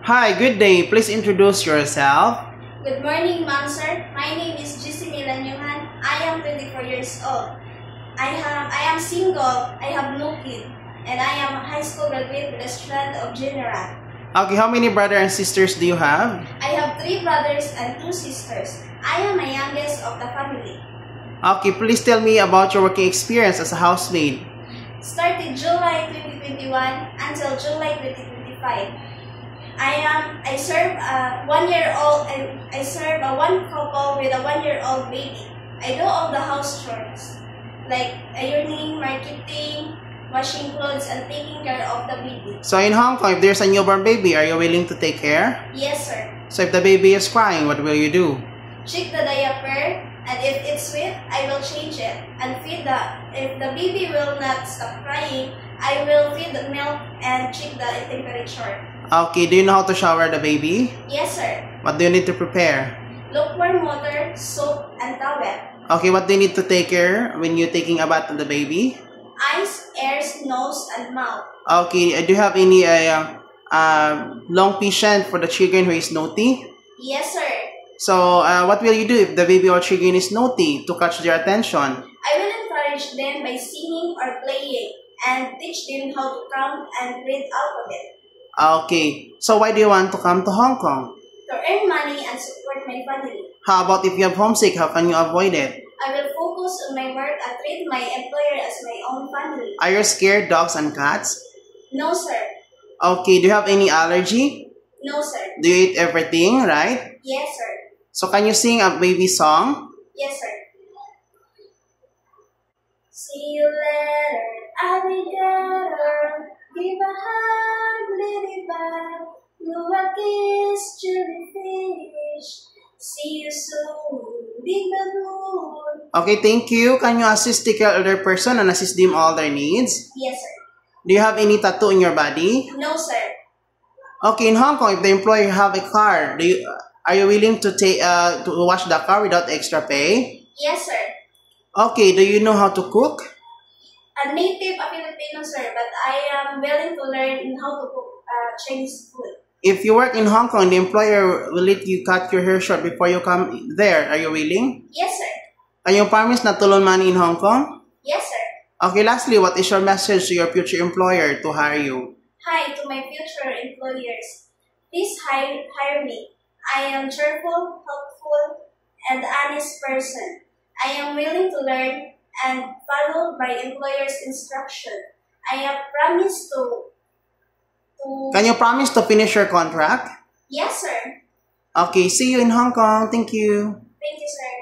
Hi, good day. Please introduce yourself. Good morning, ma'am, sir. My name is Gissie Lanyuhan. I am 24 years old. I am single. I have no kid. And I am a high school graduate with a strand of general. Okay, how many brothers and sisters do you have? I have 3 brothers and 2 sisters. I am the youngest of the family. Okay, please tell me about your working experience as a housemaid. Started July 2021 until July 2025. I serve a 1-year-old and I serve a one couple with a 1-year-old baby. I do all the house chores like ironing, marketing, washing clothes, and taking care of the baby. So in Hong Kong, if there's a newborn baby, are you willing to take care? Yes, sir. So if the baby is crying, what will you do? Check the diaper, and if it's wet, I will change it and feed the. If the baby will not stop crying, I will feed the milk and check the temperature. Okay, do you know how to shower the baby? Yes, sir. What do you need to prepare? Lukewarm water, soap, and towel. Okay, what do you need to take care when you're taking a bath on the baby? Eyes, ears, nose, and mouth. Okay, do you have any long patient for the children who is naughty? Yes, sir. So, what will you do if the baby or children is naughty to catch their attention? I will encourage them by singing or playing and teach them how to count and read alphabet. Okay, so why do you want to come to Hong Kong? To earn money and support my family. How about if you have homesick, how can you avoid it? I will focus on my work and treat my employer as my own family. Are you scared dogs and cats? No, sir. Okay, do you have any allergy? No, sir. Do you eat everything, right? Yes, sir. So can you sing a baby song? Yes, sir. See you later, alligator. Give a hug, lily bug. Blew a kiss, jellyfish. See you soon, big baboon. Okay, thank you. Can you assist the other person and assist them all their needs? Yes, sir. Do you have any tattoo in your body? No, sir. Okay, in Hong Kong, if the employer have a car, are you willing to take to wash the car without extra pay? Yes, sir. Okay, do you know how to cook? A native Filipino, sir, but I am willing to learn how to cook Chinese food. If you work in Hong Kong, the employer will let you cut your hair short before you come there. Are you willing? Yes, sir. Can you promise not to loan money in Hong Kong? Yes, sir. Okay, lastly, what is your message to your future employer to hire you? Hi to my future employers. Please hire me. I am cheerful, helpful, and honest person. I am willing to learn and follow my employer's instruction. I have promised to... Can you promise to finish your contract? Yes, sir. Okay, see you in Hong Kong. Thank you. Thank you, sir.